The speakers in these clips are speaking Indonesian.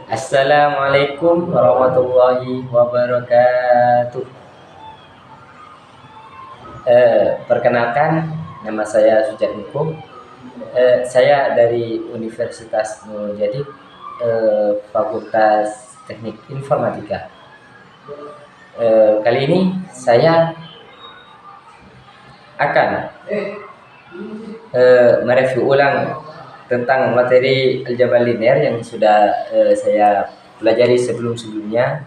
Assalamualaikum warahmatullahi wabarakatuh. Perkenalkan, nama saya Sujat Miko. Saya dari Universitas Nurul Jadi, Fakultas Teknik Informatika. Kali ini saya akan mereview ulang tentang materi aljabar linear yang sudah saya pelajari sebelum-sebelumnya.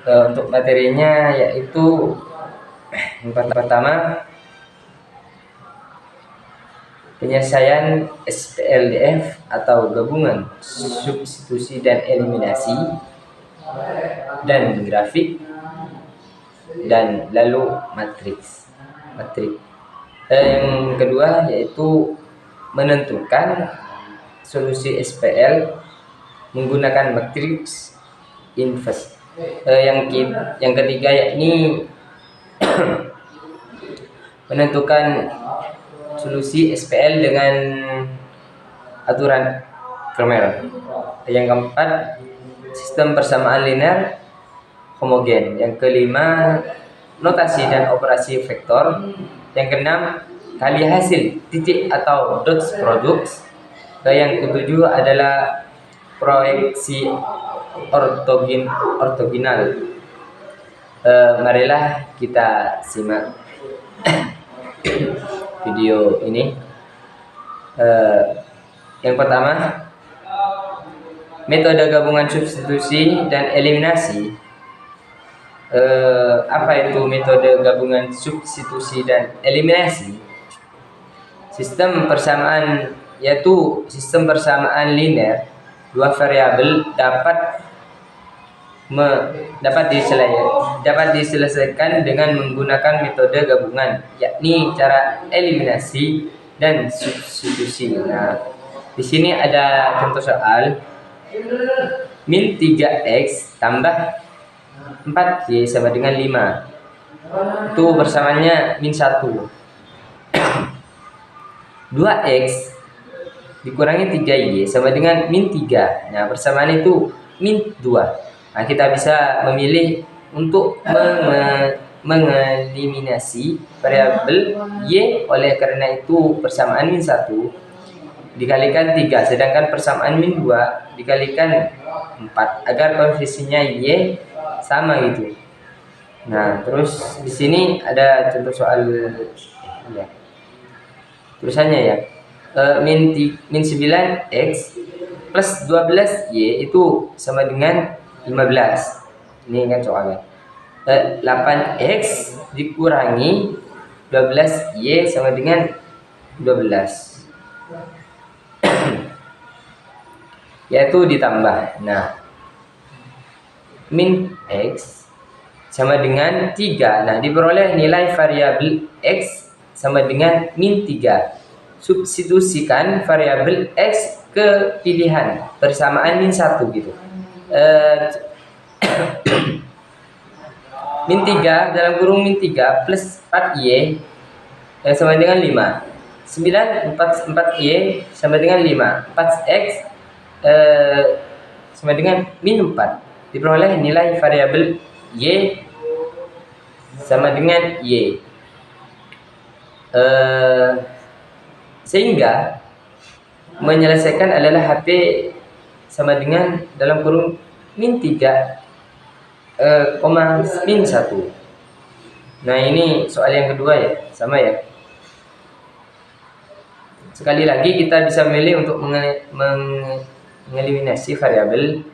Untuk materinya yaitu yang pertama, penyelesaian SPLDF atau gabungan substitusi dan eliminasi, dan grafik, dan lalu matriks. Yang kedua yaitu menentukan solusi SPL menggunakan matriks inverse. Yang ketiga yakni menentukan solusi SPL dengan aturan Cramer. Yang keempat, sistem persamaan linear homogen. Yang kelima, notasi dan operasi vektor. Yang keenam, kali hasil titik atau dots products. Yang ketujuh adalah proyeksi ortogonal. Marilah kita simak video ini. Yang pertama, metode gabungan substitusi dan eliminasi. Apa itu metode gabungan substitusi dan eliminasi? Sistem persamaan yaitu sistem persamaan linear dua variabel dapat diselesaikan dengan menggunakan metode gabungan, yakni cara eliminasi dan substitusi. Nah, di sini ada contoh soal. Min 3x tambah 4y sama dengan 5. Itu persamaannya min 1. 2x dikurangi 3y sama dengan min 3. Nah, persamaan itu min 2. Nah, kita bisa memilih untuk mengeliminasi variabel y, oleh karena itu persamaan min 1 dikalikan 3, sedangkan persamaan min 2 dikalikan 4 agar koefisiennya y sama gitu. Nah, terus di sini ada contoh soal ya. Tulisannya ya. Min 9x plus 12y itu sama dengan 15. Ini kan soalnya. 8x dikurangi 12y sama dengan 12. Yaitu ditambah. Nah, min x sama dengan 3. Nah, diperoleh nilai variabel x sama dengan min 3. Substitusikan variabel x ke pilihan persamaan min 1 gitu. Min 3 dalam kurung min 3 plus 4y sama dengan 5. 9 4y sama dengan 5. 4x sama dengan min 4. Diperoleh nilai variabel y sama dengan y. Sehingga menyelesaikan adalah HP sama dengan dalam kurung min 3 min 1. Nah, ini soal yang kedua ya, sama ya. Sekali lagi kita bisa memilih untuk mengeliminasi variabel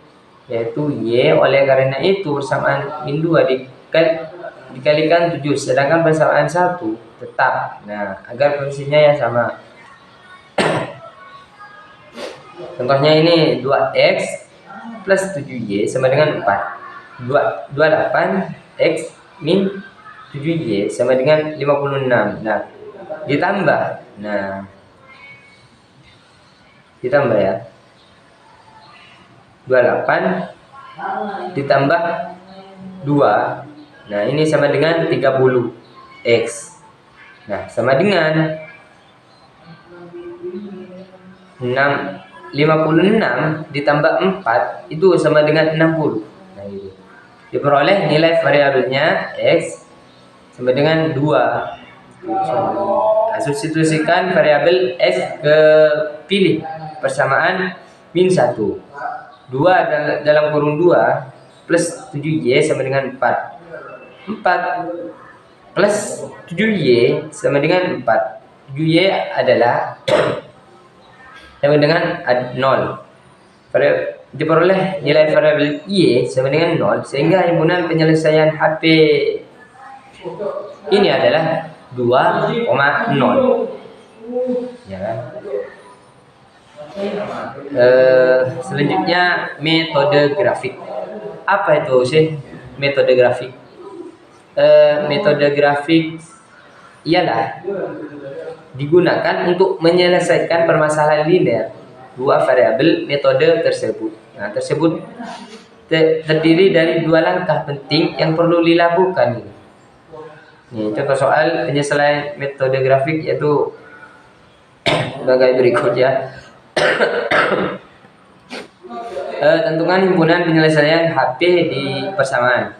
yaitu y, oleh karena itu persamaan min 2 dikalikan 7, sedangkan persamaan 1 tetap. Nah, agar posisinya ya sama. Contohnya ini 2x plus 7y sama dengan 4. 28x min 7y sama dengan 56. Nah, ditambah. Nah, ditambah ya. 28 ditambah 2. Nah, ini sama dengan 30x. Nah, sama dengan 6 56 ditambah 4 itu sama dengan 60. Nah, gitu. Diperoleh nilai variabelnya X sama dengan 2. Nah, substitusikan variabel X ke pilih persamaan min 1. 2 dalam kurung 2 plus 7Y sama dengan 4. 4 plus 7Y sama dengan 4. 7Y adalah sama dengan 0. Diperoleh nilai variabel Y sama dengan 0, sehingga himpunan penyelesaian HP ini adalah 2,0. Ya kan? Selanjutnya metode grafik. Apa itu sih metode grafik? Metode grafik ialah digunakan untuk menyelesaikan permasalahan linear dua variabel metode tersebut. Nah, tersebut terdiri dari dua langkah penting yang perlu dilakukan. Nih, contoh soal penyelesaian metode grafik yaitu sebagai berikut ya. Tentukan himpunan penyelesaian HP di persamaan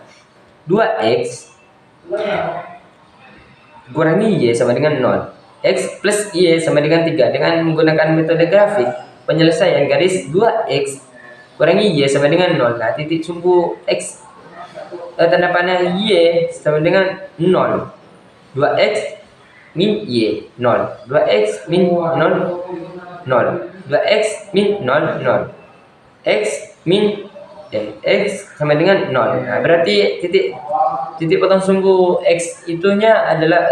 2x kurangi Y sama dengan 0. X plus Y sama dengan 3. Dengan menggunakan metode grafik penyelesaian garis 2x kurangi Y sama dengan 0. Nah, titik sumbu X tanda panah Y sama dengan 0. 2x min Y 0. 2x min 0 0. 2x min 0 0. X min X sama dengan 0. Nah, berarti titik potong sumbu X itunya adalah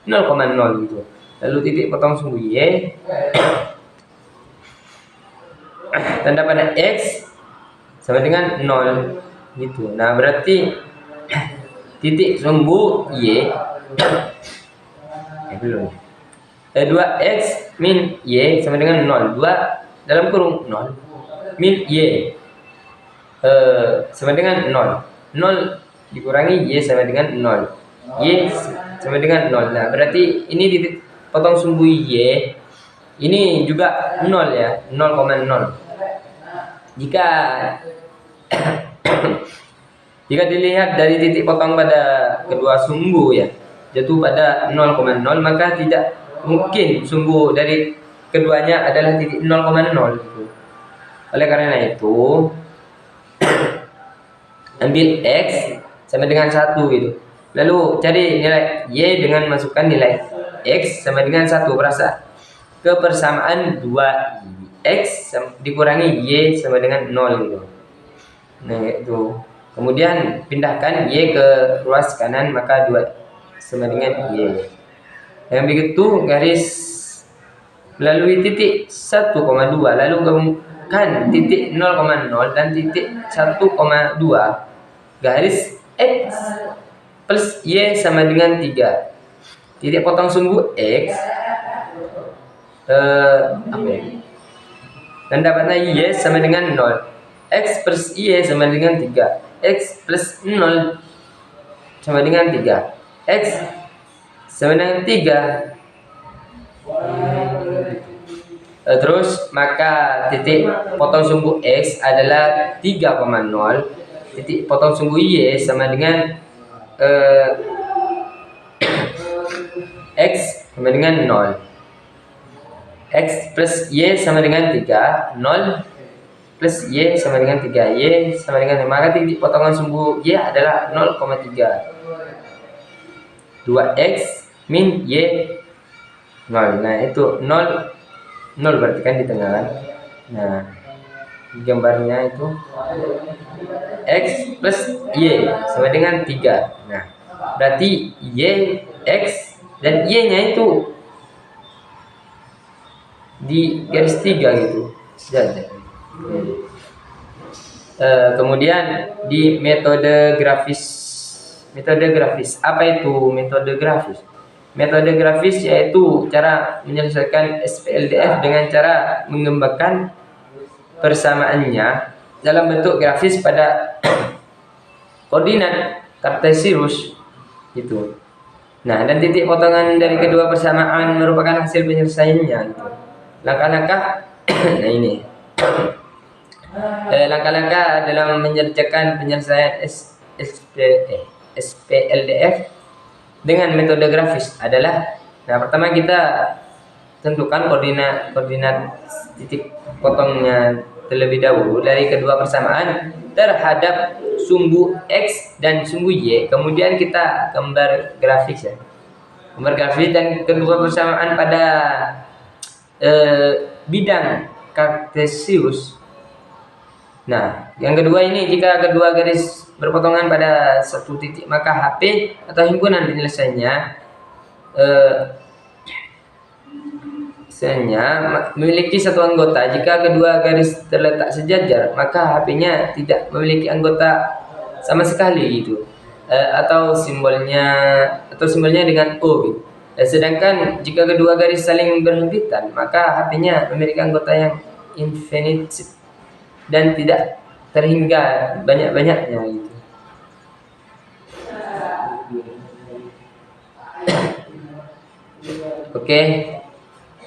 0,0 gitu. Lalu titik potong sumbu Y tanda panah X sama dengan 0 gitu. Nah, berarti titik sumbu Y belum. 2x min Y sama dengan 0. 2 dalam kurung 0 min Y sama dengan 0. 0 dikurangi Y sama dengan 0. Y sama dengan 0. Nah, berarti ini titik potong sumbu Y ini juga 0 ya, 0,0. Jika jika dilihat dari titik potong pada kedua sumbu ya, jatuh pada 0,0, maka tidak mungkin sumbu dari keduanya adalah titik 0,0 gitu. Oleh karena itu ambil X sama dengan 1 gitu. Lalu cari nilai Y dengan masukkan nilai X sama dengan 1. Perasa kepersamaan 2X dikurangi Y sama dengan 0 gitu. Nah, itu. Kemudian pindahkan Y ke ruas kanan, maka 2 sama dengan Y. Yang begitu garis melalui titik 1,2, lalu gabungkan titik 0,0 dan titik 1,2. Garis X plus Y sama dengan 3. Titik potong sumbu X apa ya? Dan dapatnya Y sama dengan 0. X plus Y sama dengan 3. X plus 0 sama dengan 3. X sama dengan 3. Terus maka titik potong sumbu X adalah 3,0. Titik potong sumbu Y sama dengan X sama dengan 0. X plus Y sama dengan 3. 0 plus Y sama dengan 3. Y sama dengan 5. Maka titik potongan sumbu Y adalah 0,3. 2X min Y 0. Nah, itu 0 berarti kan di tengah kan. Nah, gambarnya itu X plus Y sama dengan 3. Nah, berarti Y, X dan Y-nya itu di garis 3 gitu. Kemudian di metode grafis. Apa itu metode grafis? Metode grafis yaitu cara menyelesaikan SPLDF dengan cara mengembangkan persamaannya dalam bentuk grafis pada koordinat kartesius gitu. Nah, dan titik potongan dari kedua persamaan merupakan hasil penyelesaiannya gitu. Langkah-langkah Nah ini langkah-langkah dalam mengerjakan penyelesaian SPLDF dengan metode grafis adalah, nah pertama kita tentukan koordinat titik potongnya terlebih dahulu dari kedua persamaan terhadap sumbu X dan sumbu Y. Kemudian kita gambar grafis ya. Gambar grafis dan kedua persamaan pada bidang kartesius. Nah, yang kedua ini, jika kedua garis berpotongan pada satu titik, maka HP atau himpunan penyelesaiannya memiliki satu anggota. Jika kedua garis terletak sejajar, maka HP-nya tidak memiliki anggota sama sekali gitu. Atau simbolnya dengan O gitu. Sedangkan jika kedua garis saling berhimpitan, maka HP-nya memiliki anggota yang infinite dan tidak terhingga banyak-banyaknya gitu. Oke,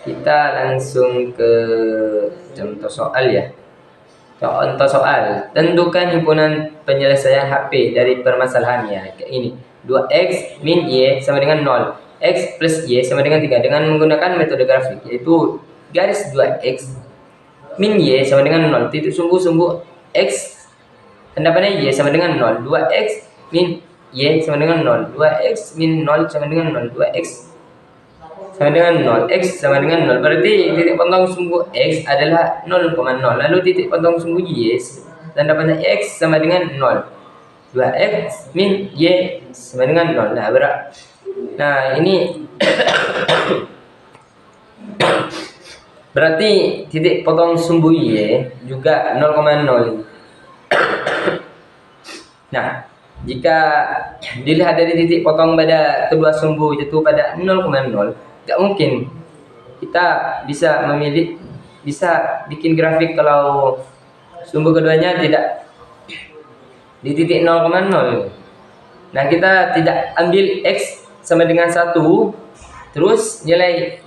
kita langsung ke contoh soal ya. Contoh soal, tentukan himpunan penyelesaian HP dari permasalahannya. Kayak ini, 2x min y sama dengan 0, x plus y sama dengan 3 dengan menggunakan metode grafik, yaitu garis 2x min y sama dengan 0, titik sumbu x tanda panah y sama dengan 0, 2x min y sama dengan 0, 2x min 0 sama dengan 0, 2x sama dengan 0, x sama dengan 0. Berarti titik potong sumbu x adalah 0,0. Lalu titik potong sumbu y tanda panah x sama dengan 0, 2x min y sama dengan 0. Nah ini berarti titik potong sumbu y juga 0,0. Nah, jika dilihat dari titik potong pada kedua sumbu itu pada 0,0, gak mungkin kita bisa bikin grafik kalau sumbu keduanya tidak di titik 0,0. Nah, kita tidak ambil x sama dengan 1, terus nilai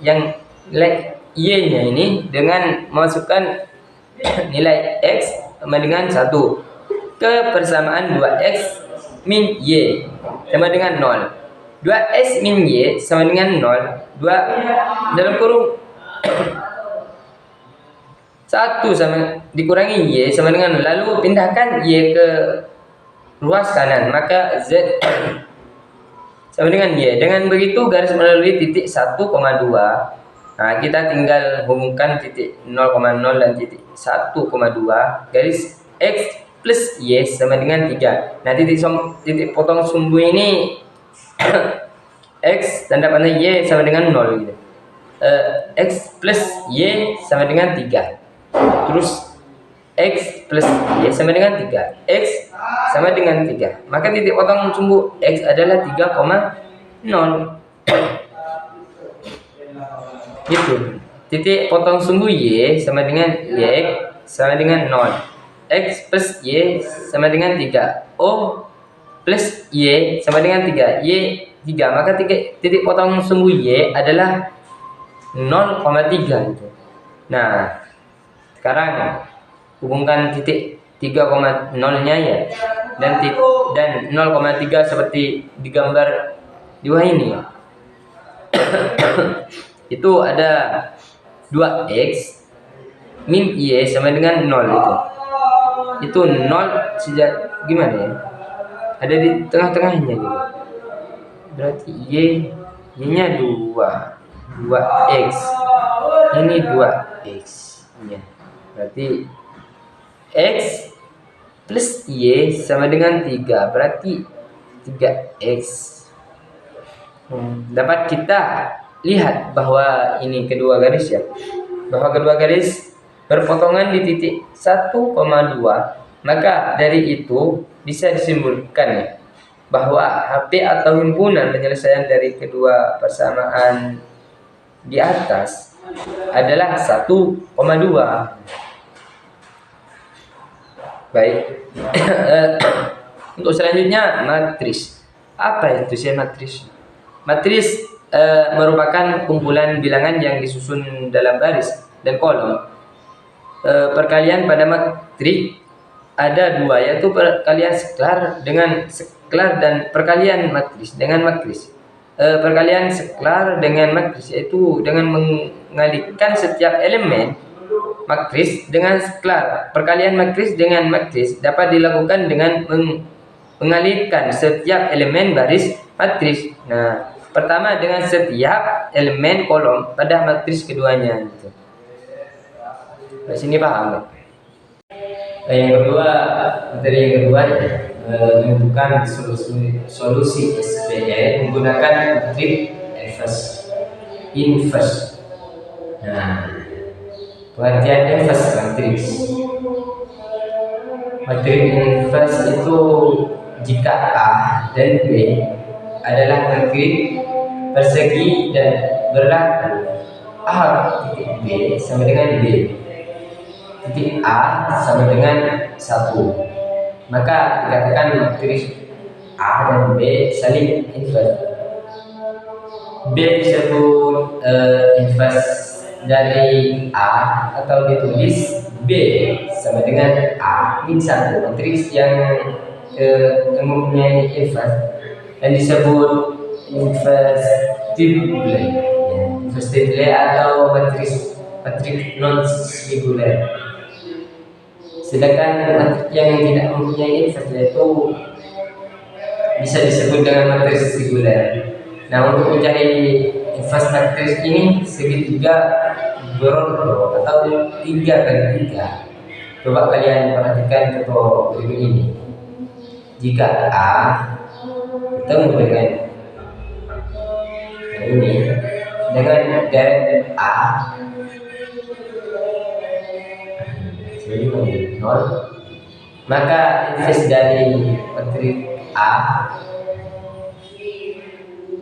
y-nya ini dengan memasukkan nilai x sama dengan 1 ke persamaan 2x min y sama dengan 0. 2x min y sama dengan 0, 2 dalam kurung 1 sama dikurangi y sama dengan 0. Lalu pindahkan y ke ruas kanan, maka z sama dengan y. Dengan begitu garis melalui titik 1,2. Nah, kita tinggal hubungkan titik 0,0 dan titik 1,2. Garis x plus y sama dengan 3. Nah, titik potong sumbu ini x tanda panah y sama dengan 0 gitu. X plus y sama dengan 3. Terus x plus y sama dengan 3. X sama dengan 3. Maka titik potong sumbu x adalah 3,0. Gitu. Titik potong sumbu y sama dengan y sama dengan 0. X plus y sama dengan 3. O plus y sama dengan 3. Y 3. Maka titik potong sumbu y adalah 0,3 gitu. Nah, sekarang hubungkan titik 3,0-nya ya dan 0,3 seperti digambar di bawah ini. Itu ada 2x min y sama dengan 0 itu 0 sejak gimana ya, ada di tengah-tengahnya gitu. Berarti y nya 2x ini 2x ya. Berarti x plus y sama dengan 3, berarti 3x. Dapat kita lihat bahwa ini kedua garis ya, bahwa kedua garis berpotongan di titik 1,2. Maka dari itu bisa disimpulkan ya, bahwa HP atau himpunan penyelesaian dari kedua persamaan di atas adalah 1,2. Baik. Untuk selanjutnya matris. Apa itu sih matris? Matris merupakan kumpulan bilangan yang disusun dalam baris dan kolom perkalian pada matriks ada dua, yaitu perkalian sklar dengan sklar dan perkalian matriks dengan matriks. Perkalian sklar dengan matriks yaitu dengan mengalihkan setiap elemen matriks dengan sklar. Perkalian matriks dengan matriks dapat dilakukan dengan mengalihkan setiap elemen baris matriks. Nah, pertama dengan setiap elemen kolom pada matriks keduanya. Gitu. Di sini paham? Yang kedua, materi yang kedua menentukan solusi SPE menggunakan matriks inverse. Nah, pengertian inverse matriks. Matriks inverse itu jika A dan B adalah matriks persegi dan berlaku A titik B sama dengan B titik A sama dengan 1, maka dikatakan matriks A dan B saling inverse. B disebut inverse dari A atau ditulis B sama dengan A min 1, matriks yang mempunyai inverse, dan disebut invertible atau matriks non singular. Sedangkan matriks yang tidak mempunyai inverse yaitu bisa disebut dengan matriks singular. Nah, untuk mencari inverse matriks ini segitiga Brodel atau 3x3. Coba kalian perhatikan contoh berikut ini. Jika A ketemu dengan ini dengan deret A jadi 0, maka inverse dari matriks A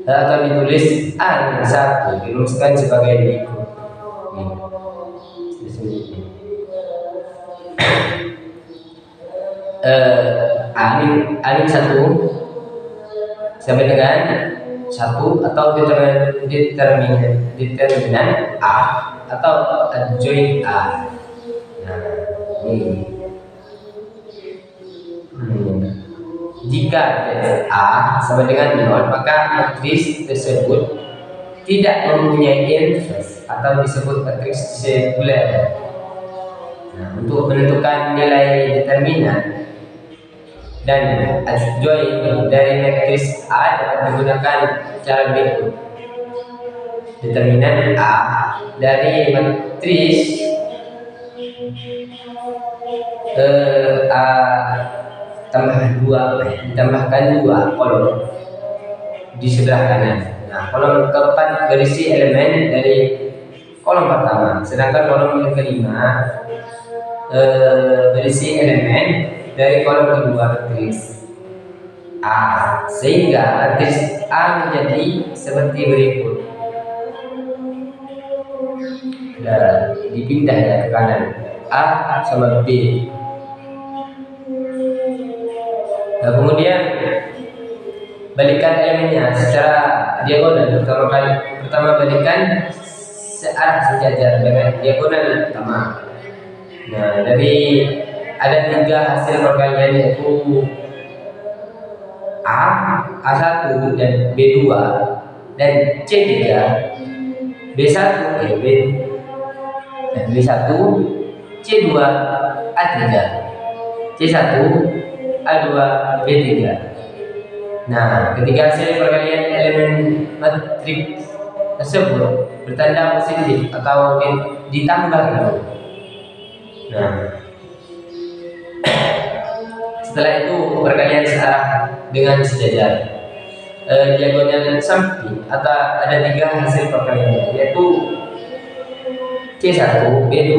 atau ditulis A min 1 dirumuskan sebagai berikut. A min 1 sama dengan 1 atau determinan A atau adjoint A. Nah, ini. Jika A sama dengan 0, maka matriks tersebut tidak mempunyai inverse atau disebut matriks singular. Nah, untuk menentukan nilai determinan dan adjoint dari matriks A dapat menggunakan cara berikut. Determinan A dari matriks A ditambahkan 2 kolom di sebelah kanan. Nah, kolom keempat berisi elemen dari kolom pertama, sedangkan kolom yang kelima berisi elemen dari kolom kedua matriks A, sehingga matriks A menjadi seperti berikut. Dan dipindah ya ke kanan, A sama B. Nah, kemudian balikan elemennya secara diagonal. Pertama balikan searah sejajar dengan diagonal pertama. Nah, dari ada 3 hasil perkalian yaitu A1 dan B2 dan C3, B1 dan B1, C2 A3, C1 A2 B3. Nah, ketika hasil perkalian elemen matriks tersebut bertanda positif atau ditambah gitu. Nah, setelah itu perkalian searah dengan sejajar. Diagonal samping atau ada 3 hasil perkalian yaitu C1, B2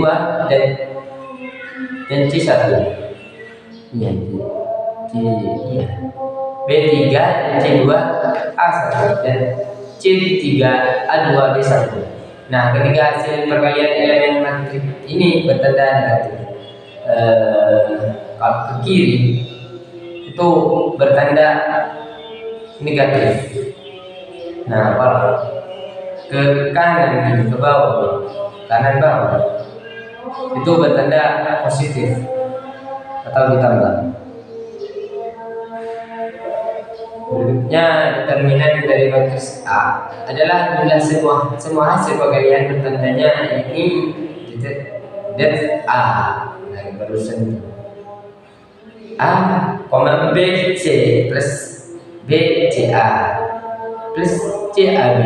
dan C1. Iya. B3 dan C2 A1 dan C3 A2 B1. Nah, ketika hasil perkalian elemen matriks ini bertanda negatif, kalau ke kiri itu bertanda negatif. Nah, kalau ke kanan ke bawah, kanan bawah itu bertanda positif atau ditambah. Berikutnya determinan dari matriks A adalah jumlah semua hasil pegalian bertandanya ini det A. Nah, barusan itu A, B C plus B C A plus C A B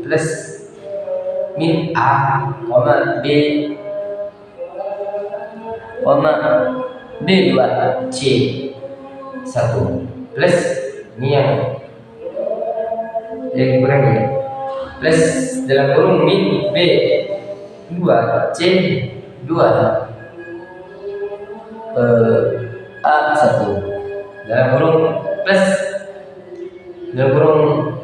plus min A, B, B2 C 1 plus ini yang dikurangi ya, plus dalam kurung min B2 C 2 A1 dalam kurung plus dalam kurung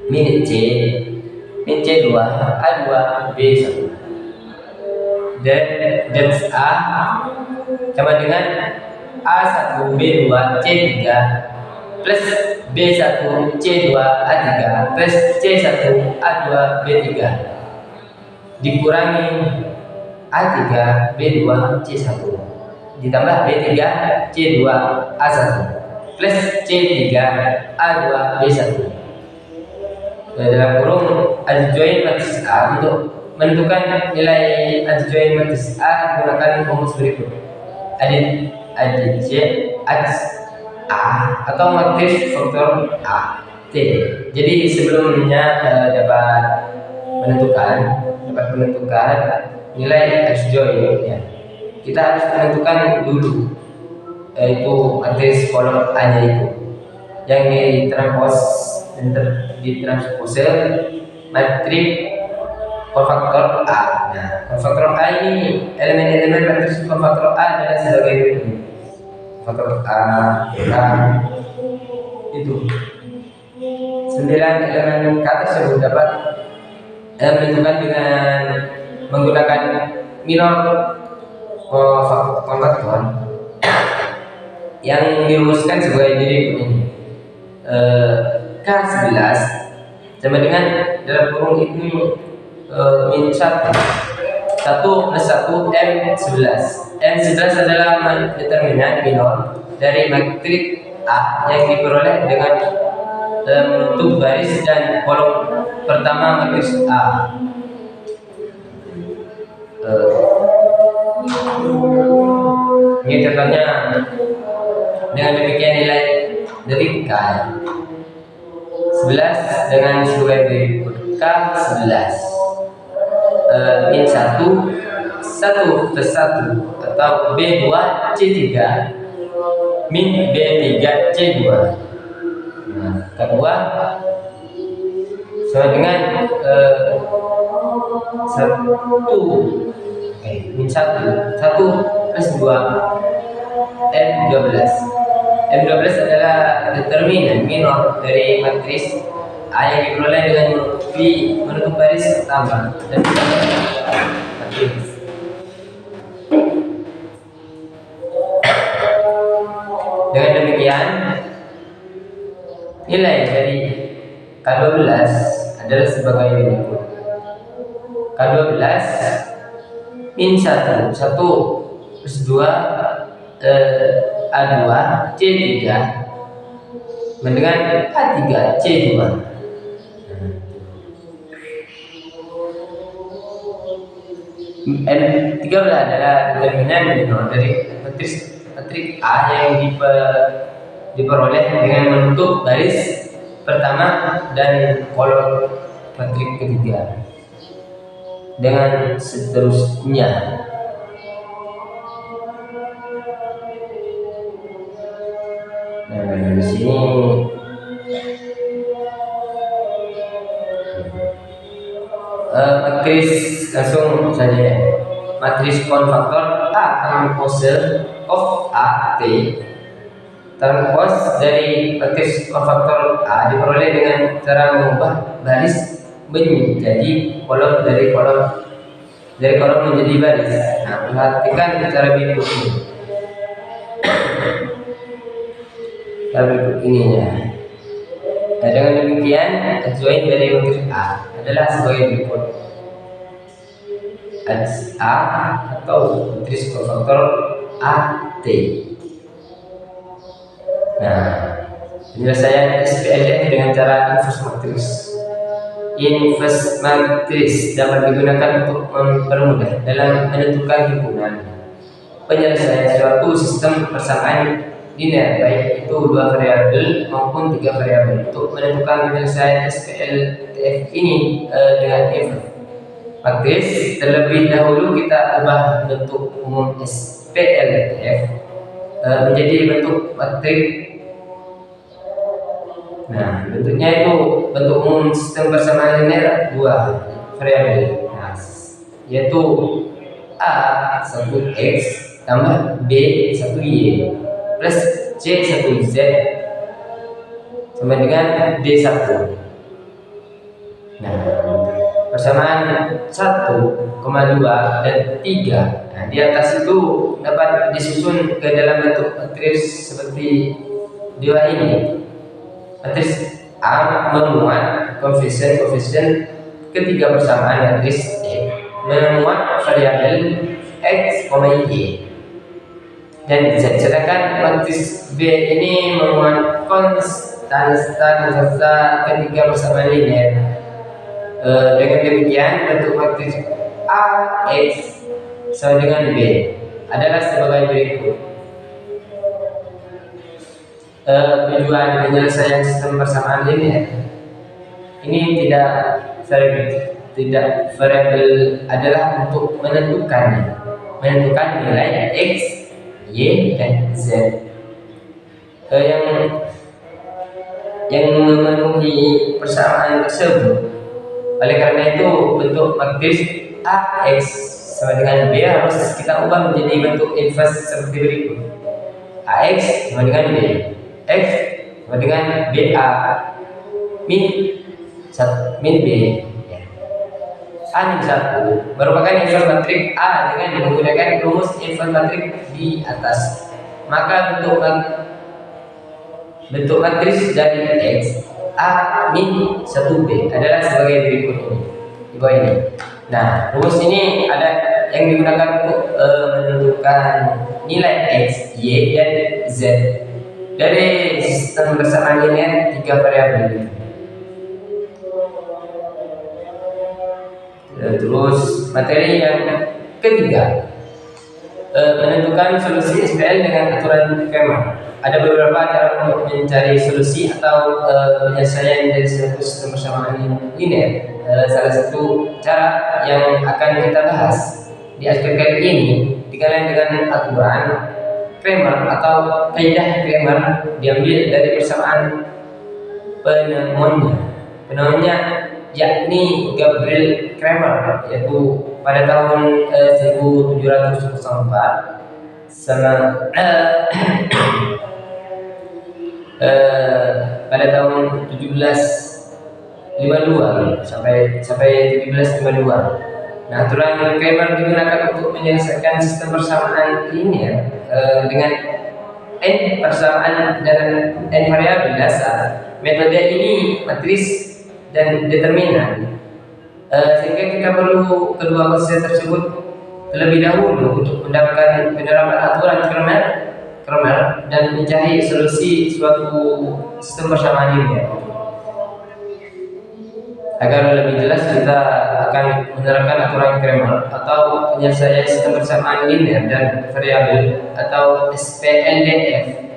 min C2 A2 B1 dan A sama dengan A1 B2 C3 plus B1 C2 A3 plus C1 A2 B3 dikurangi A3 B2 C1 ditambah B3 C2 A1 plus C3 A2 B1 dalam kurung adjoint matriks A. Untuk menentukan nilai adjoint matriks A gunakan rumus berikut: adj A atau matriks faktor A T. Jadi sebelumnya dapat menentukan nilai adjoint ya, kita harus menentukan dulu yaitu matriks kolom A nya itu yang ditranspose matriks kofaktor A. Nah, kofaktor A ini elemen-elemen matriks kofaktor A adalah sebagai berikut. Kofaktor A itu 9 elemen ke atas yang dapat menentukan dengan menggunakan minor kofaktor yang dirumuskan sebagai berikut ini. K11 sama dengan dalam kurung itu min 1 plus 1 M11. M11 adalah determinan minor dari matriks A yang diperoleh dengan menutup baris dan kolom pertama matriks A. Ini contohnya. Dengan demikian nilai dari K 11 dengan sebagai berikut: K11 min 1 plus 1 atau B2 C3 min B3 C2. Nah, kedua sama dengan 1 min 1 plus 2 M12. M12 adalah determinan minor dari matriks A yang diperoleh dengan menutup baris pertama dan matriks. Dengan demikian nilai dari K12 adalah sebagai berikut: K12 min 1 plus 2 A2 C3 dengan A3 C2. N13 adalah determinan minor dari matriks A yang diperoleh dengan menutup baris pertama dan kolom matriks ketiga dengan seterusnya. Nah, di sini matriks langsung saja ya. Matriks konfaktor A transpose of A T. Transpose dari matriks konfaktor A diperoleh dengan cara mengubah baris menjadi kolom dari kolom menjadi baris. Nah, perhatikan cara berikut ini. Berikut ininya. Nah, dengan demikian adjoint dari matriks A adalah sebagai berikut: A atau matriks kofaktor AT. Nah, penyelesaian SPLDF dengan cara inverse matriks. Inverse matriks dapat digunakan untuk mempermudah dalam menentukan himpunan. Penyelesaian suatu sistem persamaan linear, baik itu 2 variabel maupun 3 variabel. Untuk menentukan penyelesaian SPLDF ini dengan inverse matriks, terlebih dahulu kita ubah bentuk umum SPLDF menjadi bentuk matriks. Nah, bentuknya itu bentuk umum sistem persamaan linear 2 variabel, nah, yaitu A 1x tambah B 1y plus C 1z sama dengan D 1. Nah, persamaan 1,2 dan 3. Nah, di atas itu dapat disusun ke dalam bentuk matriks seperti di bawah ini. Matriks A memuat koefisien ketiga persamaan matriks E, memuat variabel X, Y, dan Z. Sedangkan matriks B ini memuat konstan ketiga persamaan linear. Dengan demikian bentuk matriks AX sama dengan B adalah sebagai berikut. Tujuan penyelesaian sistem persamaan linear ini tidak variabel adalah untuk menentukan nilai X, Y, dan Z yang memenuhi persamaan tersebut. Oleh karena itu, bentuk matriks AX sama dengan B harus kita ubah menjadi bentuk inverse seperti berikut. AX sama dengan B, X sama dengan BA min B. A-1 merupakan inverse matriks A dengan menggunakan rumus inverse matriks di atas. Maka bentuk matriks dari X A min 1B adalah sebagai berikut ini, di bawah ini. Nah, rumus ini ada yang digunakan untuk menentukan nilai X, Y, dan Z dari sistem persamaan linear 3 variabel. Terus materi yang ketiga, menentukan solusi SPL dengan aturan Fermat. Ada beberapa cara untuk mencari solusi atau penyelesaian dari suatu sistem persamaan linear. Salah satu cara yang akan kita bahas di akhir kali ini dikenal dengan aturan Fermat atau kaidah Fermat, diambil dari persamaan penemuannya yakni Gabriel Cramer, yaitu pada tahun 1704 pada tahun 1752 sampai 1752. Nah, aturan Cramer digunakan untuk menyelesaikan sistem persamaan linear dengan n persamaan dan n variabel dasar. Metode ini matriks dan determinan, sehingga kita perlu kedua konsep tersebut terlebih dahulu untuk mendapatkan penerapan aturan Cramer dan mencari solusi suatu sistem persamaan linear. Agar lebih jelas, kita akan menerapkan aturan Cramer atau penyelesaian sistem persamaan linear dan variabel atau SPLDF,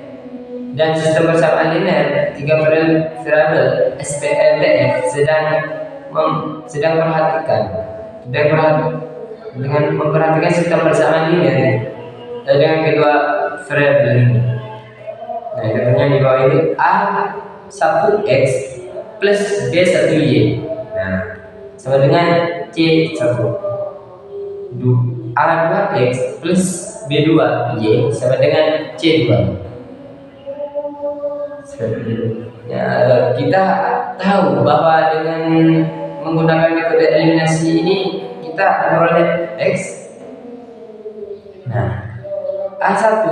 dan sistem persamaan linear 3 variabel SPLDF sedang memperhatikan sistem persamaan linear dengan kedua variabel ini. Nah, contohnya di bawah ini A1x plus B1y. Nah, sama dengan C1. A2x plus B2y sama dengan C2. Ya, kita tahu bahwa dengan menggunakan metode eliminasi ini kita memperoleh X. Nah, A1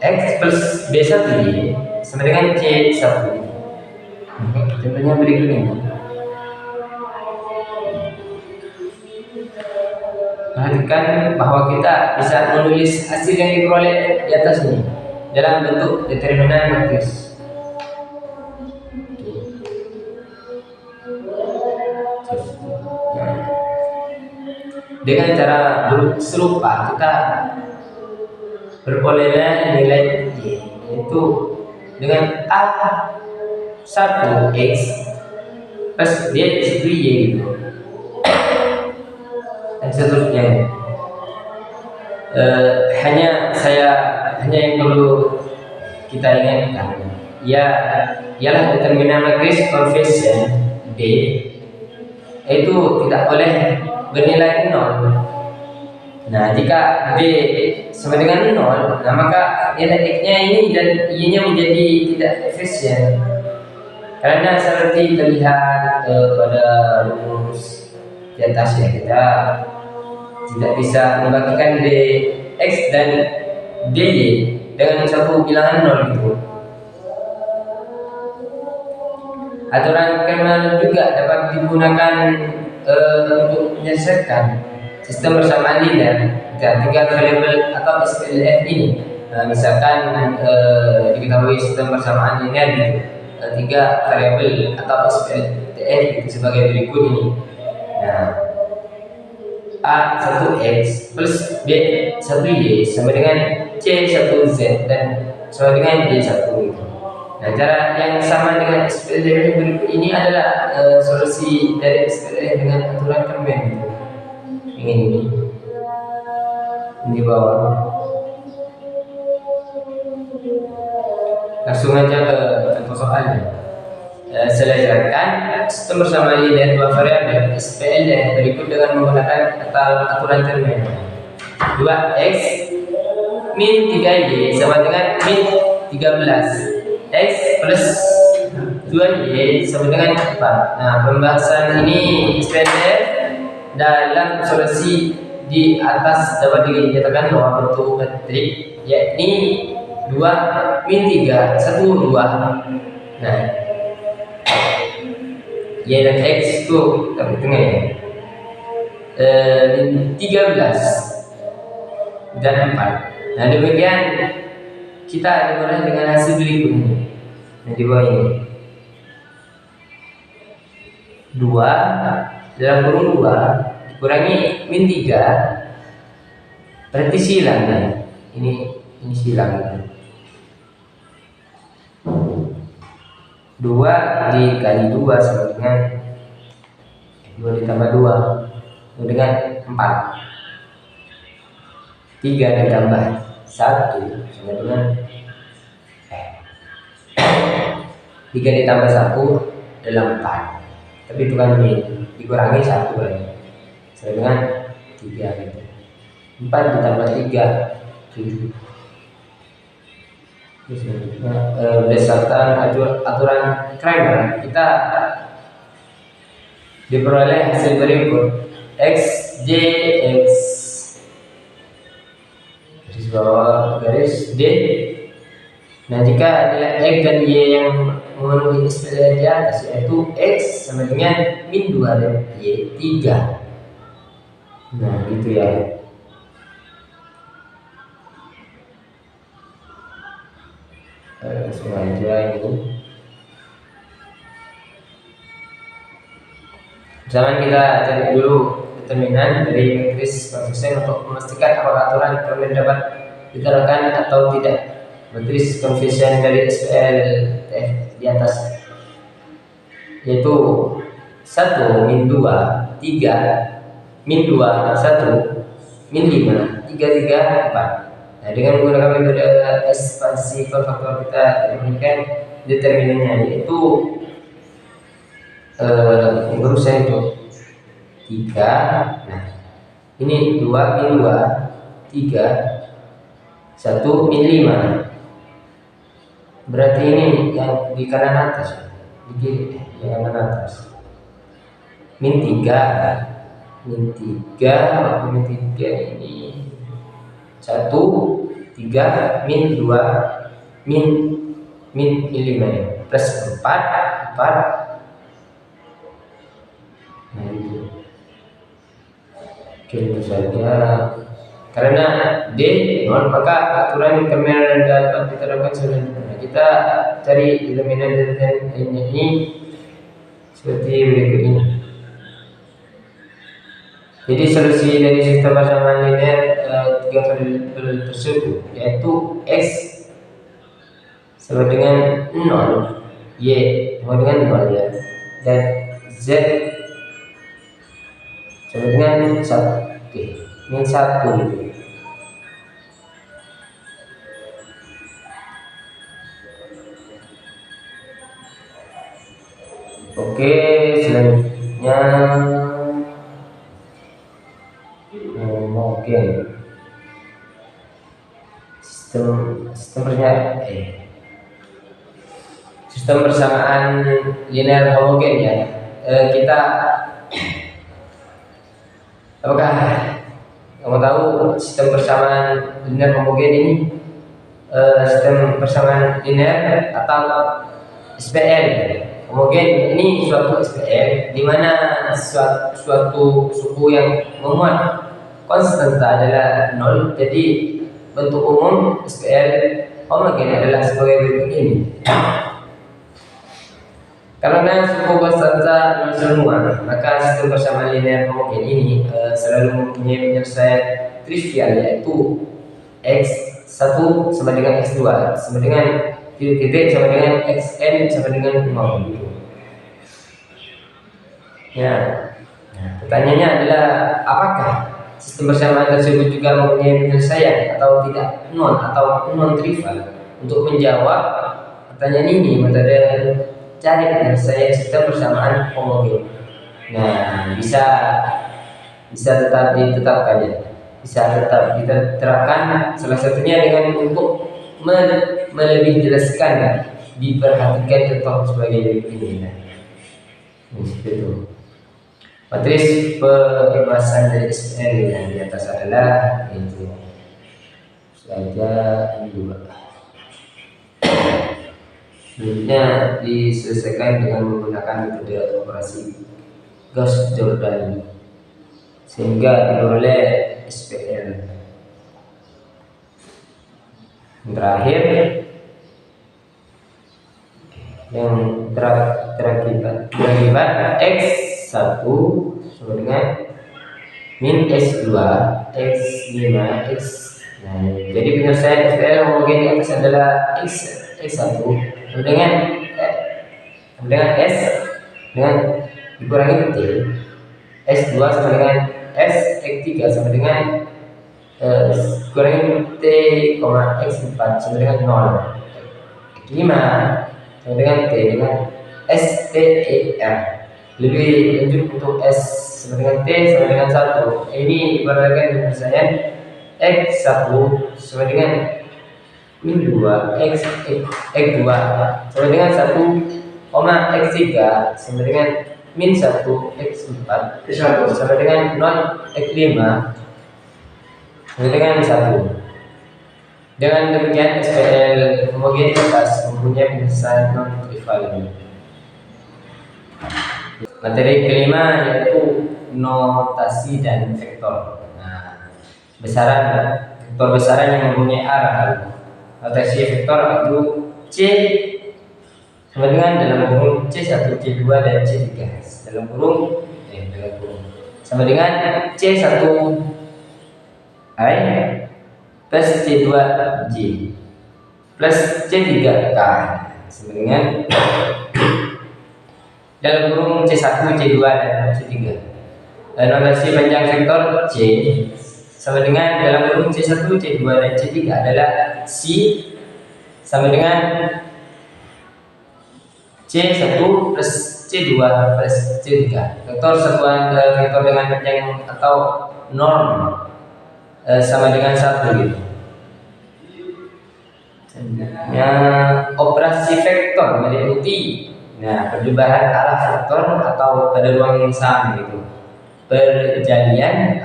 X plus B1y sama dengan C1. Contohnya berikut ini. perhatikan bahwa kita bisa menulis hasil yang diperoleh di atas ini dalam bentuk determinan matris. Dengan cara serupa kita berolehlah nilai Y, yaitu dengan A1X plus Y dan seterusnya. Hanya yang perlu kita ingatkan, ialah determinan matris koefisien D itu tidak boleh bernilai 0. Nah, jika D sama dengan 0, nah maka nilai X-nya ini dan Y-nya menjadi tidak efisien. Karena seperti terlihat pada rumus di atas ya, kita tidak bisa membagikan dx dan dy dengan satu bilangan 0 itu. Aturan Kernel juga dapat digunakan untuk menyelesaikan sistem bersamaan linear tiga variabel atau SPLF ini. Nah, misalkan diketahui sistem bersamaan linear gitu, tiga variabel atau SPLF itu sebagai berikut ini. Nah, A1X plus B1Y sama dengan C1Z dan sama dengan D1 itu. Nah, cara yang sama dengan SPLF berikut ini adalah solusi dari SPLF dengan aturan Kernel gitu. Ini di bawah. Langsung aja ke contoh soalnya. Selesaikan sistem bersama linear dua variabel SPLF berikut dengan menggunakan aturan Kernel. 2x min 3y sama dengan min 13. X plus 2y sama dengan 4. Nah, pembahasan ini SPLF dalam solusi di atas dapat dinyatakan bahwa bentuk metrik yakni 2 min 3 1 2. Nah, y dan x itu tapi tengah ya, 13 dan 4. Nah, demikian kita dimulai dengan hasil berikutnya. Nah, di bawah ini 2 dalam kurung 2 dikurangi min 3 berarti silang ya. Ini silang ya. 2 dikali 2 sama dengan 2 ditambah 2 sama dengan 4. 3 ditambah 1 sama dengan 3 ditambah 1 adalah 4. Tapi itu kan ini dikurangi 1 lagi sama dengan 3 gitu. 4 ditambah 3 7. Berdasarkan aturan Kernel kita diperoleh hasil berikut x j x garis bawah garis d. Nah, jika nilai x dan y yang memenuhi SPLF di atas yaitu x sama dengan min 2 dan y 3. Nah, gitu ya. Langsung aja ini. Misalkan kita cari dulu determinan dari matris koefisien untuk memastikan apakah aturan Kernel dapat diterapkan atau tidak. Matris koefisien dari SPLF di atas yaitu 1 min 2 3 min 2 1 min 5 3 3 4. Nah, dengan menggunakan metode ekspansi kofaktor kita diberikan determinannya yaitu yang berusaha itu 3. Nah, ini 2 min 2 3 1 min 5. Berarti ini yang di kanan atas, di kanan atas min 3 min 3 ini 1 3 min 2 min 5 ya, plus 4 nah itu Oke, itu saja. Karena D nol, maka aturan kemiringan dapat diterapkan selanjutnya. Kita cari determinan dan ini seperti berikut ini. Jadi solusi dari sistem persamaan linear tiga variabel tersebut yaitu x sama dengan 0, y sama dengan 0 ya, dan z sama dengan 1. Oke, ini 1 gitu. Oke, selanjutnya oke, sistem persamaan linear homogen ya. Kita apakah kamu tahu sistem persamaan linear homogen ini sistem persamaan linear atau SPL? Homogen ini suatu SPL di mana suatu suku yang memuat konstanta adalah 0. Jadi bentuk umum SPL homogen adalah sebagai berikut ini. Karena suku konstanta 0 semua, maka sistem persamaan linear homogen ini selalu mempunyai penyelesaian trivial, yaitu x1 sama dengan x2 sama dengan titik sama dengan xn sama dengan 0 gitu. Ya. Pertanyaannya adalah apakah sistem persamaan tersebut juga mempunyai penyelesaian atau tidak, non trivial? Untuk menjawab pertanyaan ini, metode cari penyelesaian sistem persamaan homogen. Nah, bisa tetap ditetapkan ya. Bisa tetap diterapkan, salah satunya dengan untuk lebih jelaskan ya, diperhatikan contoh sebagai berikut ini. Itu matris pembahasan dari SPL yang di atas adalah itu saja dua. Selanjutnya diselesaikan dengan menggunakan metode operasi Gauss-Jordan sehingga diperoleh SPL. Terakhir yang terakibat x1 sama dengan min x2 x5 x. Nah, jadi penyelesaian SPL homogen di atas adalah x1 sama dengan s dengan dikurangi t, s2 sama dengan s, x3 sama dengan kurangi t, x4 sama dengan 0, x5 sama dengan t dengan STER. Lebih lanjut untuk s sama dengan t sama dengan 1. Ini ibaratkan penyelesaian x1 sama dengan min 2 x2 sama dengan 1, x3 sama dengan min 1 x4 sama dengan 0 x5 sama dengan 1. Dengan demikian SPL homogen di atas mempunyai penyelesaian non trivial. Materi kelima yaitu notasi dan vektor. Nah, vektor besaran yang mempunyai arah. Notasi vektor itu C sama dengan dalam kurung C1, C2 dan C3 dalam kurung sama dengan C1 I plus C2J plus C3K sama dengan dalam kurung C1, C2 dan C3. Notasi panjang vektor C sama dengan dalam kurung C1, C2 dan C3 adalah C sama dengan C1 plus C2 plus C3. Vektor satuan vektor dengan panjang atau norm sama dengan 1 gitu. Ya, operasi vektor meliputi perjumpaan arah vektor atau pada ruang yang sama gitu. Perjalian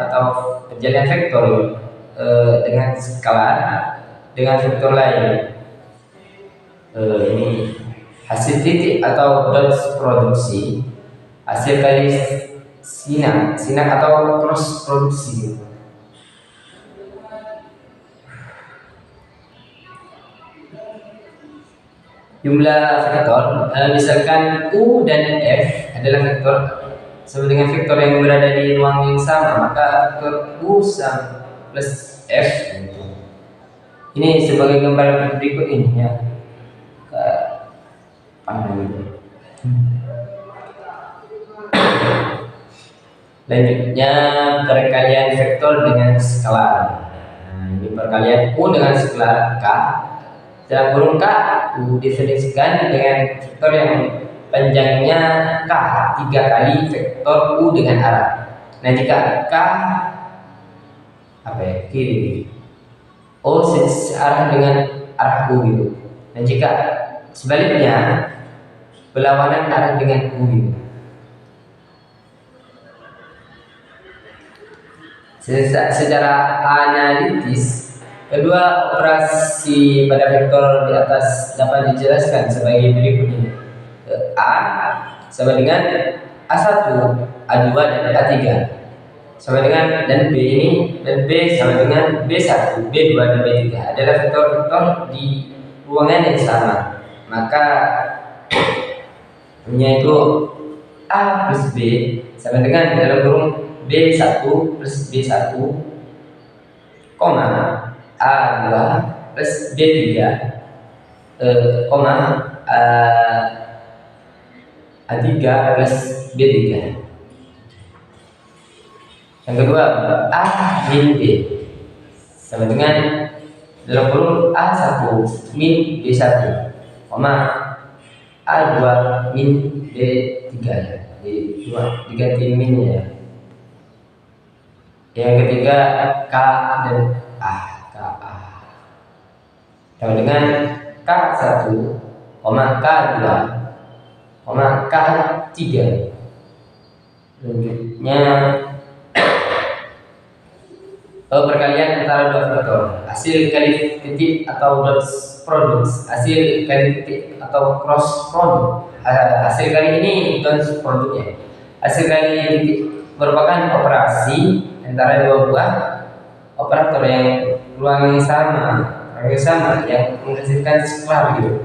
vektor dengan skalar dengan vektor lain. Ini hasil titik atau dots produksi, hasil kali sinak atau cross produksi. Jumlah vektor, misalkan U dan F adalah vektor sama dengan vektor yang berada di ruang yang sama, maka vektor U sama plus F. Ini sebagai gambar berikut ini ya. Lanjutnya perkalian vektor dengan skalar. Ini perkalian U dengan skalar K. Dalam kurung K, U definisikan dengan vektor yang panjangnya K 3 kali vektor U dengan arah. Nah, jika K kiri, O searah dengan arah U gitu. Dan jika sebaliknya, berlawanan arah dengan U gitu. Secara analitis, kedua operasi pada vektor di atas dapat dijelaskan sebagai berikut ini. A sama dengan A1, A2 dan A3 sama dengan, dan B ini, dan B sama dengan B1, B2 dan B3 adalah vektor-vektor di ruangan yang sama. Maka yaitu A plus B sama dengan dalam kurung B1 plus B1, koma A2 plus B3, koma A3 plus B3. Yang kedua, A min B sama dengan dalam kurung A1 min B1, koma A2 min B3 ya. Jadi diganti minnya ya. Yang ketiga, K dan A, KA sama dengan K1, K2, K3. Selanjutnya perkalian antara dua vektor, hasil kali titik atau dot product, hasil kali titik atau cross product. Hasil kali ini dot produknya. Hasil kali titik merupakan operasi antara dua buah operator yang ruang yang sama yang menghasilkan skalar gitu.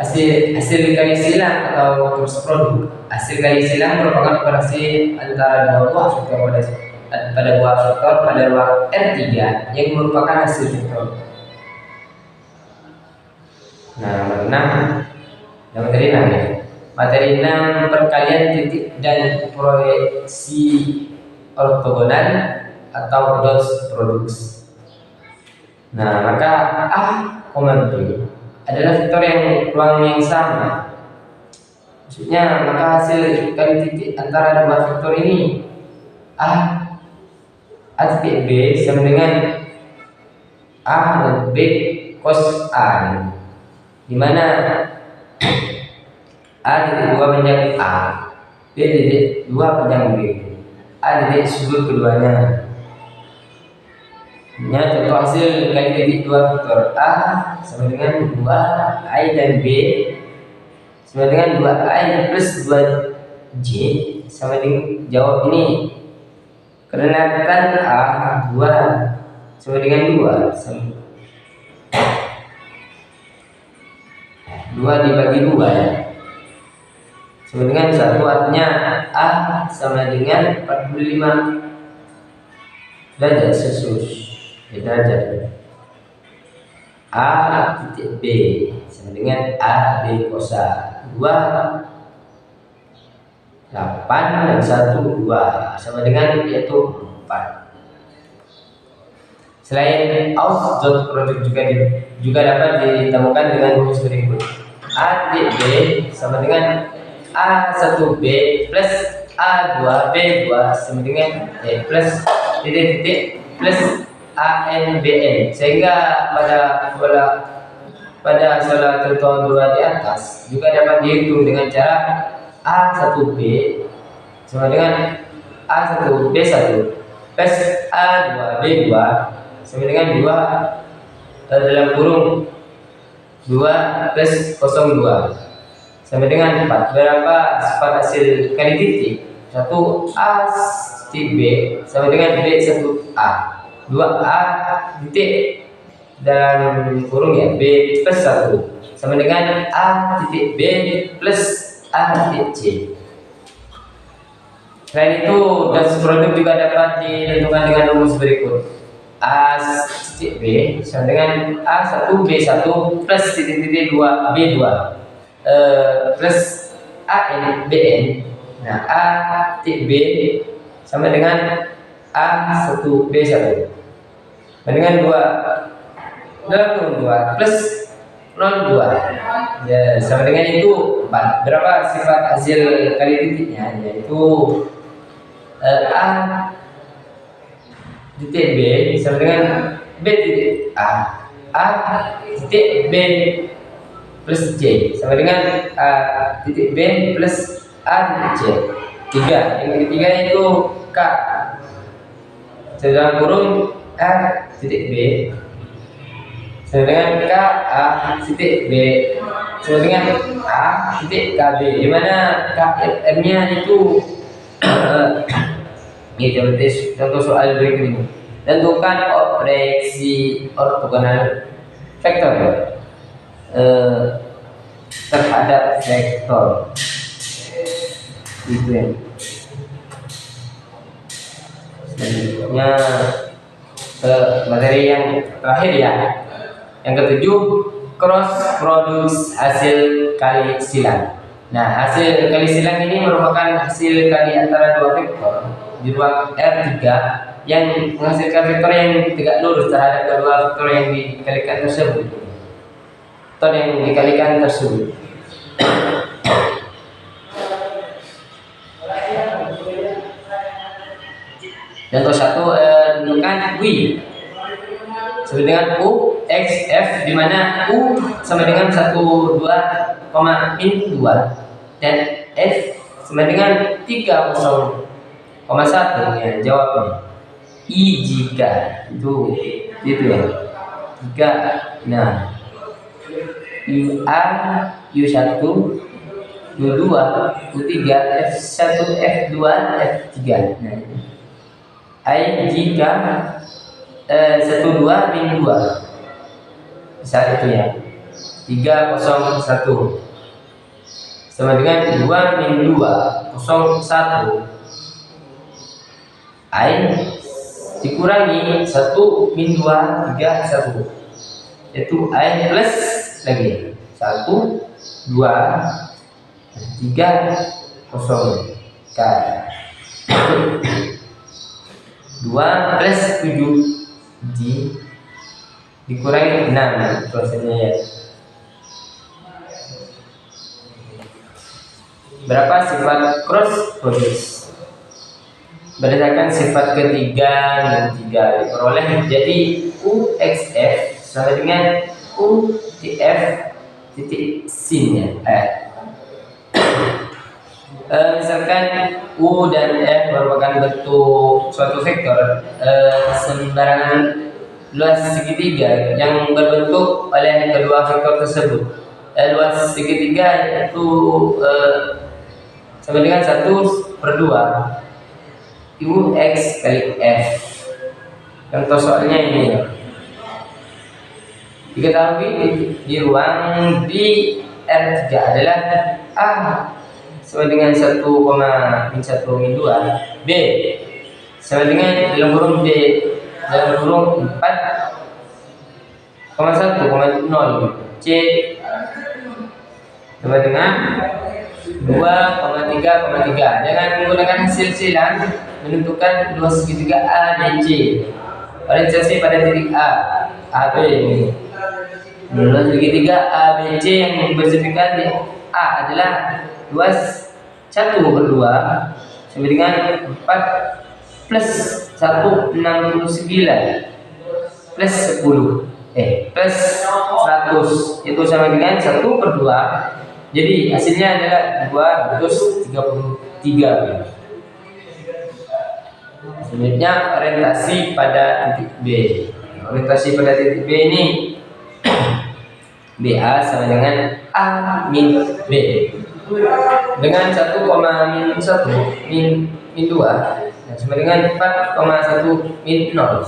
Hasil kali silang atau cross product. Hasil kali silang merupakan operasi antara dua buah vektor pada buah vektor pada ruang R3 yang merupakan hasil vektor. Nah, materi 6 ya. Materi 6, perkalian titik dan proyeksi ortogonal atau dot product. Nah, maka A, B adalah vektor yang ruang yang sama. Maksudnya, maka hasil kali titik antara dua vektor ini A titik B sama dengan A dan B cos A, di mana A titik 2 panjang A, B titik 2 panjang B, A titik sudut keduanya. Contoh hasil kali titik 2 vektor A sama dengan 2I dan B sama dengan 2I plus 2J sama dengan, jawab ini karena kan A 2 sama dengan 2 dibagi 2 ya, sama dengan 1, artinya A sama dengan 45 derajat Celcius. Derajat. A titik B sama dengan A B cos A, 2 8 dan 1 2 sama dengan yaitu 4. Selain aus, dot produk juga dapat ditemukan dengan rumus berikut. A titik B sama dengan A1B plus A2B2 sama dengan plus titik plus ANBN, sehingga pada salah contoh 2 di atas juga dapat dihitung dengan cara A1B sama dengan A1B1 plus A2B2 sama dengan 2 dalam kurung 2 plus 02 sama dengan 4. Berapa sifat hasil kali titik? 1 A titik B sama dengan B 1 A. 2 A titik dalam kurung ya B plus 1 sama dengan A titik B plus A titik C. Selain itu, garis produk juga dapat ditentukan dengan rumus berikut. A titik B sama dengan A1 B1 plus titik-titik 2 B2 plus AN BN. Nah, A titik B sama dengan A1 B1 sama dengan 2 plus 02 ya, sama dengan itu 4. Berapa sifat hasil kali titiknya? Yaitu A titik B sama dengan B titik A titik B plus C sama dengan A titik B plus A titik C. 3. Yang ketiga itu K dalam kurung A titik B sama dengan K A titik B sama dengan A titik KB, di mana KFM nya itu ini contoh soal berikut ini. Tentukan operasi ortogonal vektor terhadap vektor. Itu ya. Selanjutnya materi yang terakhir ya. Yang ketujuh, cross produk hasil kali silang. Nah, hasil kali silang ini merupakan hasil kali antara dua vektor di ruang R3 yang menghasilkan vektor yang tegak lurus terhadap kedua vektor yang dikalikan tersebut. Vektor yang dikalikan tersebut. Contoh 1, tentukan W sama dengan U X F, di mana U sama dengan 1 2, min 2 dan F sama dengan 3 0, 1 ya jawabnya. I jika itu ya. Jika nah UA U1 U2 U3 F1 F2 F3. Nah, I jika 1 2 min 2 saat itu ya 3 0 1 sama dengan 2 min 2 0 1 I dikurangi 1 min 2 3 1 yaitu I plus lagi 1 2 3 0 K 2 plus 7 G dikurangi 6 prosesnya ya. Berapa sifat cross product? Berdasarkan sifat ketiga dan 3 diperoleh jadi UXF sama dengan UTF titik sin ya. Misalkan U dan F merupakan bentuk suatu vektor sembarangan luas segitiga yang berbentuk oleh kedua vektor tersebut. Luas segitiga itu sama dengan 1/2 UX kali F. Contoh soalnya ini ya. Diketahui di ruang di R3 adalah A sama dengan 1, min 2 B sama dengan dalam kurung D dalam kurung 4,1,0 C sama dengan 2,3,3. Dengan menggunakan hasil silang menentukan luas segitiga A dan C. Orientasi pada titik A AB ini. Luas segitiga A B C yang bersifat di A adalah luas 1/2 sama dengan 4 plus 169 plus 10 plus 100 itu sama dengan 1/2. Jadi hasilnya adalah 233. Selanjutnya orientasi pada titik B. Orientasi pada titik B ini BA sama dengan A min B. dengan 1,-1 min 2 sama dengan 4,1 min 0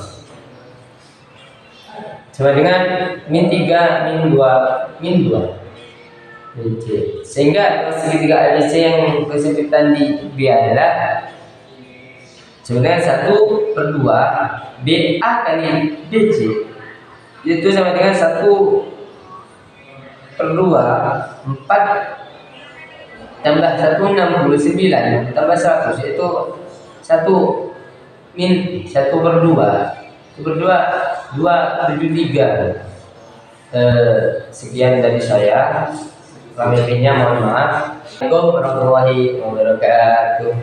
sama dengan min 3 min 2 min 2 BC. Sehingga segitiga ABC yang kesempitan di B adalah sebenarnya 1/2 BA kali BC itu sama dengan 1/2 4 tambah 169 tambah 100 yaitu 1 min 1/2 273. Sekian dari saya. Kurang lebihnya mohon maaf. Assalamualaikum warahmatullahi wabarakatuh.